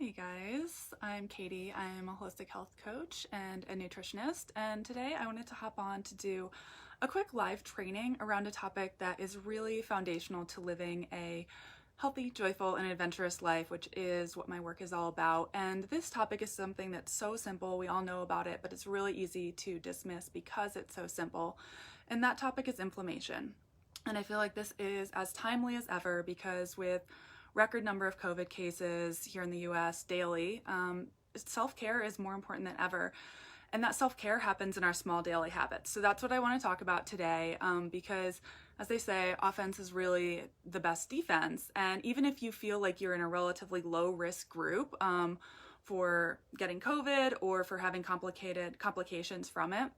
Hey guys, I'm Katie. I'm a holistic health coach and a nutritionist, and today I wanted to hop on to do a quick live training around a topic that is really foundational to living a healthy, joyful, and adventurous life, which is what my work is all about. And this topic is something that's so simple, we all know about it, but it's really easy to dismiss because it's so simple. And that topic is inflammation. And I feel like this is as timely as ever because with record number of COVID cases here in the US daily, self-care is more important than ever. And that self-care happens in our small daily habits. So that's what I want to talk about today because, as they say, offense is really the best defense. And even if you feel like you're in a relatively low-risk group for getting COVID or for having complications from it,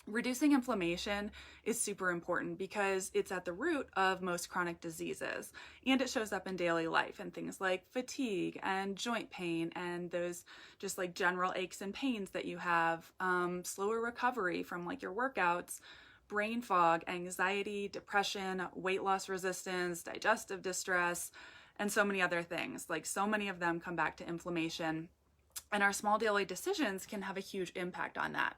reducing inflammation is super important because it's at the root of most chronic diseases, and it shows up in daily life and things like fatigue and joint pain and those just like general aches and pains that you have, slower recovery from like your workouts, brain fog, anxiety, depression, weight loss resistance, digestive distress, and so many other things. Like so many of them come back to inflammation, and our small daily decisions can have a huge impact on that.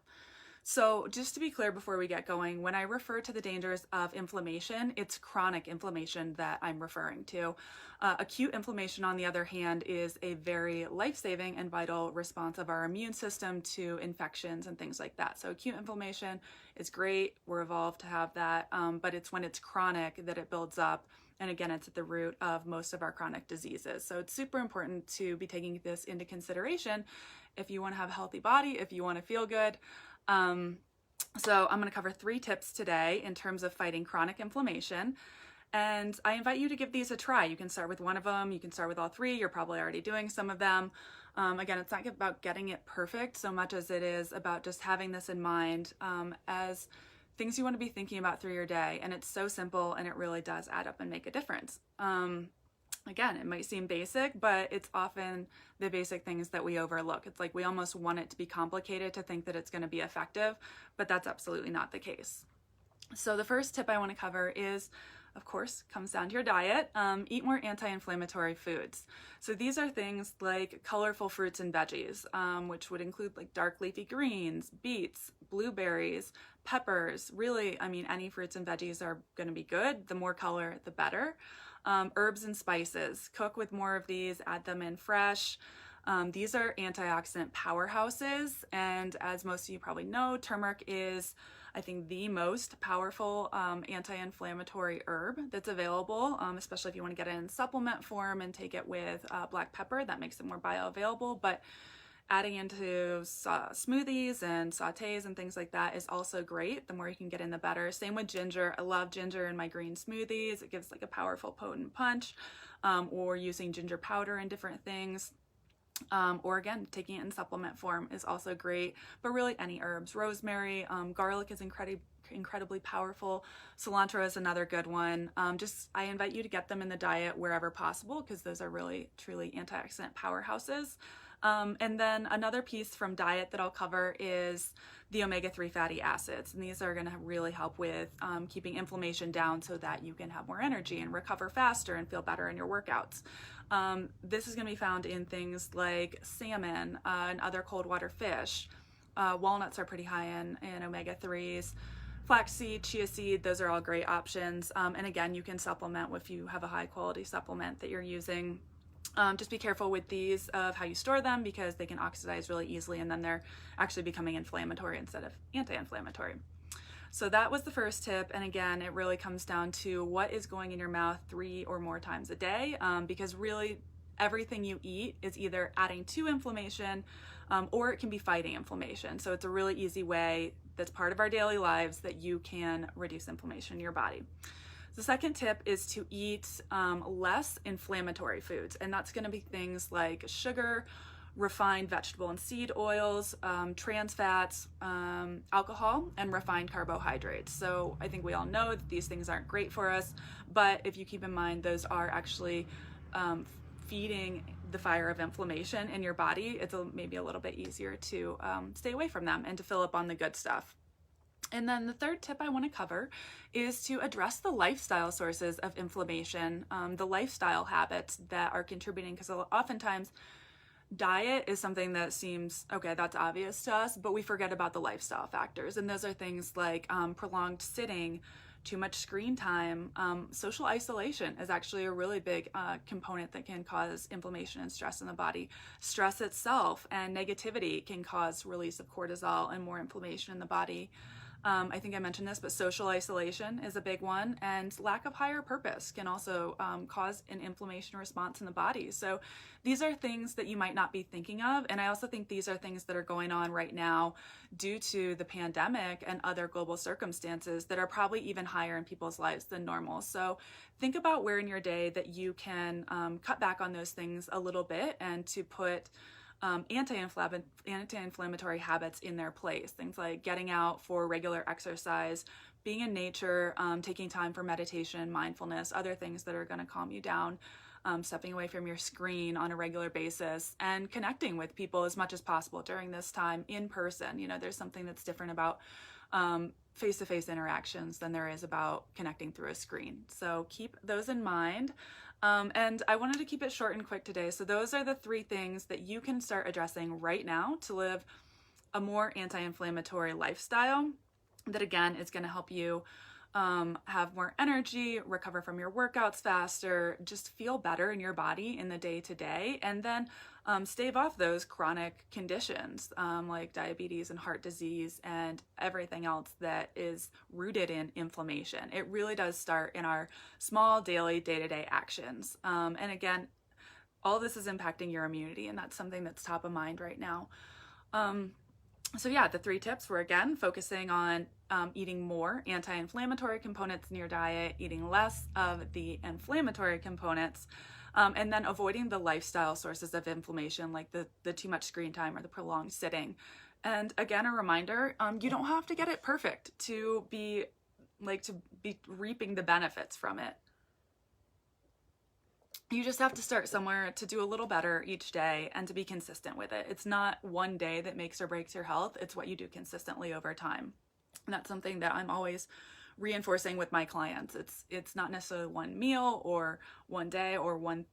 So just to be clear before we get going, when I refer to the dangers of inflammation, it's chronic inflammation that I'm referring to. Acute inflammation, on the other hand, is a very life-saving and vital response of our immune system to infections and things like that. So acute inflammation is great. We're evolved to have that, but it's when it's chronic that it builds up. And again, it's at the root of most of our chronic diseases. So it's super important to be taking this into consideration if you want to have a healthy body, if you want to feel good. So I'm going to cover 3 tips today in terms of fighting chronic inflammation, and I invite you to give these a try. You can start with one of them, you can start with all 3, you're probably already doing some of them. Again, it's not about getting it perfect so much as it is about just having this in mind as things you want to be thinking about through your day, and it's so simple and it really does add up and make a difference. Again, it might seem basic, but it's often the basic things that we overlook. It's like we almost want it to be complicated to think that it's going to be effective, but that's absolutely not the case. So the first tip I want to cover is, of course, comes down to your diet. Eat more anti-inflammatory foods. So these are things like colorful fruits and veggies, which would include like dark leafy greens, beets, blueberries, peppers. Really, I mean, any fruits and veggies are going to be good. The more color, the better. Herbs and spices. Cook with more of these, add them in fresh. These are antioxidant powerhouses, and as most of you probably know, turmeric is, I think, the most powerful anti-inflammatory herb that's available, especially if you want to get it in supplement form and take it with black pepper. That makes it more bioavailable, but adding into smoothies and sautés and things like that is also great. The more you can get in, the better. Same with ginger. I love ginger in my green smoothies. It gives like a powerful, potent punch, or using ginger powder in different things. Or again, taking it in supplement form is also great, but really any herbs. Rosemary, garlic is incredibly powerful. Cilantro is another good one. I invite you to get them in the diet wherever possible because those are really, truly antioxidant powerhouses. And then another piece from diet that I'll cover is the omega-3 fatty acids. And these are going to really help with keeping inflammation down so that you can have more energy and recover faster and feel better in your workouts. This is going to be found in things like salmon and other cold water fish. Walnuts are pretty high in omega-3s. Flaxseed, chia seed, those are all great options. And again, you can supplement if you have a high quality supplement that you're using. Just be careful with these of how you store them because they can oxidize really easily and then they're actually becoming inflammatory instead of anti-inflammatory. So that was the first tip, and again, it really comes down to what is going in your mouth 3 or more times a day, because really everything you eat is either adding to inflammation or it can be fighting inflammation. So it's a really easy way that's part of our daily lives that you can reduce inflammation in your body. The second tip is to eat less inflammatory foods, and that's going to be things like sugar, refined vegetable and seed oils, trans fats, alcohol, and refined carbohydrates. So I think we all know that these things aren't great for us, but if you keep in mind those are actually feeding the fire of inflammation in your body, it's maybe a little bit easier to stay away from them and to fill up on the good stuff. And then the third tip I want to cover is to address the lifestyle sources of inflammation, the lifestyle habits that are contributing, because oftentimes Diet is something that seems, okay, that's obvious to us, but we forget about the lifestyle factors. And those are things like prolonged sitting, too much screen time. Social isolation is actually a really big component that can cause inflammation and stress in the body. Stress itself and negativity can cause release of cortisol and more inflammation in the body. I think I mentioned this, but social isolation is a big one, and lack of higher purpose can also cause an inflammation response in the body. So these are things that you might not be thinking of, and I also think these are things that are going on right now due to the pandemic and other global circumstances that are probably even higher in people's lives than normal. So think about where in your day that you can cut back on those things a little bit and to put anti-inflammatory habits in their place. Things like getting out for regular exercise, being in nature, taking time for meditation, mindfulness, other things that are going to calm you down, stepping away from your screen on a regular basis, and connecting with people as much as possible during this time in person. You know, there's something that's different about face-to-face interactions than there is about connecting through a screen. So keep those in mind. And I wanted to keep it short and quick today. So those are the 3 things that you can start addressing right now to live a more anti-inflammatory lifestyle that, again, is going to help you have more energy, recover from your workouts faster, just feel better in your body in the day-to-day, and then stave off those chronic conditions like diabetes and heart disease and everything else that is rooted in inflammation. It really does start in our small daily day-to-day actions. And again, all this is impacting your immunity, and that's something that's top of mind right now. So yeah, the 3 tips were, again, focusing on eating more anti-inflammatory components in your diet, eating less of the inflammatory components, and then avoiding the lifestyle sources of inflammation like the too much screen time or the prolonged sitting. And again, a reminder, you don't have to get it perfect to be reaping the benefits from it. You just have to start somewhere to do a little better each day and to be consistent with it. It's not one day that makes or breaks your health. It's what you do consistently over time. And that's something that I'm always reinforcing with my clients. It's not necessarily one meal or one day or one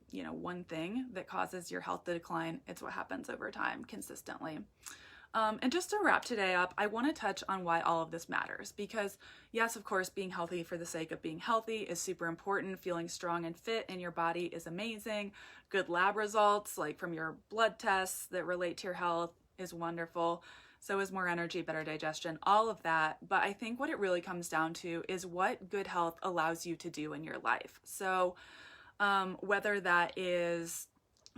thing that causes your health to decline. It's what happens over time consistently. And just to wrap today up, I want to touch on why all of this matters, because yes, of course, being healthy for the sake of being healthy is super important. Feeling strong and fit in your body is amazing. Good lab results, like from your blood tests that relate to your health, is wonderful. So is more energy, better digestion, all of that. But I think what it really comes down to is what good health allows you to do in your life. So whether that is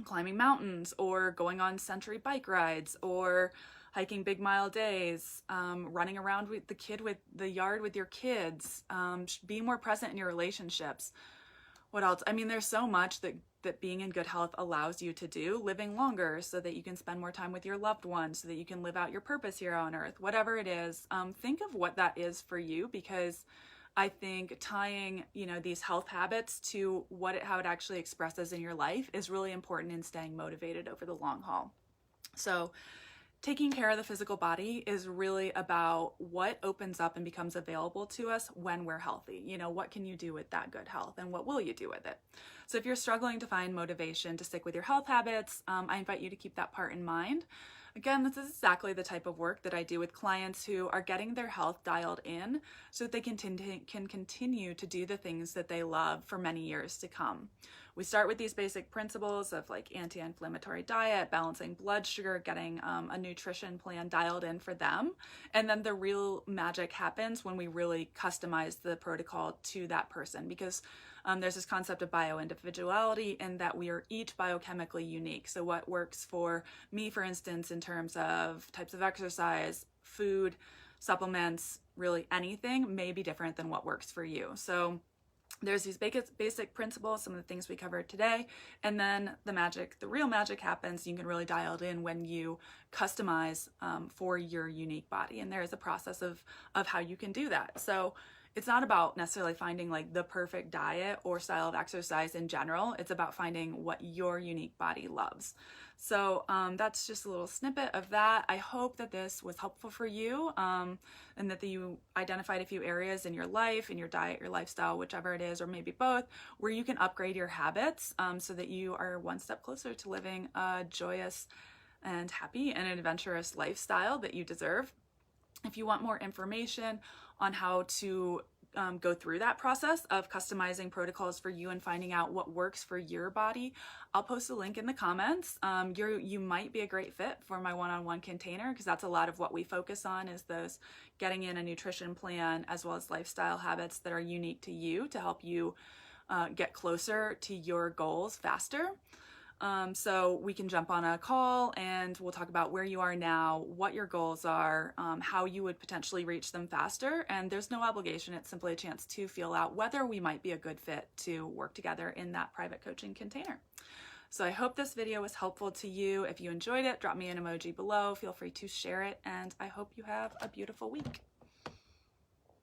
climbing mountains or going on century bike rides or hiking big mile days, running around with the yard with your kids, being more present in your relationships. What else? I mean, there's so much that being in good health allows you to do. Living longer so that you can spend more time with your loved ones, so that you can live out your purpose here on earth, whatever it is. Think of what that is for you, because I think tying, these health habits to how it actually expresses in your life is really important in staying motivated over the long haul. So taking care of the physical body is really about what opens up and becomes available to us when we're healthy. What can you do with that good health, and what will you do with it? So if you're struggling to find motivation to stick with your health habits, I invite you to keep that part in mind. Again, this is exactly the type of work that I do with clients who are getting their health dialed in so that they can continue to do the things that they love for many years to come. We start with these basic principles of like anti-inflammatory diet, balancing blood sugar, getting a nutrition plan dialed in for them. And then the real magic happens when we really customize the protocol to that person, because there's this concept of bio-individuality, and that we are each biochemically unique. So what works for me, for instance, in terms of types of exercise, food, supplements, really anything, may be different than what works for you. So there's these basic principles, some of the things we covered today, and then the real magic happens. You can really dial it in when you customize for your unique body, and there is a process of how you can do that. So it's not about necessarily finding like the perfect diet or style of exercise in general. It's about finding what your unique body loves. So that's just a little snippet of that. I hope that this was helpful for you, and that you identified a few areas in your life, in your diet, your lifestyle, whichever it is, or maybe both, where you can upgrade your habits so that you are one step closer to living a joyous and happy and adventurous lifestyle that you deserve. If you want more information on how to go through that process of customizing protocols for you and finding out what works for your body, I'll post a link in the comments. You might be a great fit for my one-on-one container, because that's a lot of what we focus on, is those getting in a nutrition plan as well as lifestyle habits that are unique to you to help you get closer to your goals faster. So we can jump on a call and we'll talk about where you are now, what your goals are, how you would potentially reach them faster. And there's no obligation. It's simply a chance to feel out whether we might be a good fit to work together in that private coaching container. So I hope this video was helpful to you. If you enjoyed it, drop me an emoji below. Feel free to share it, and I hope you have a beautiful week.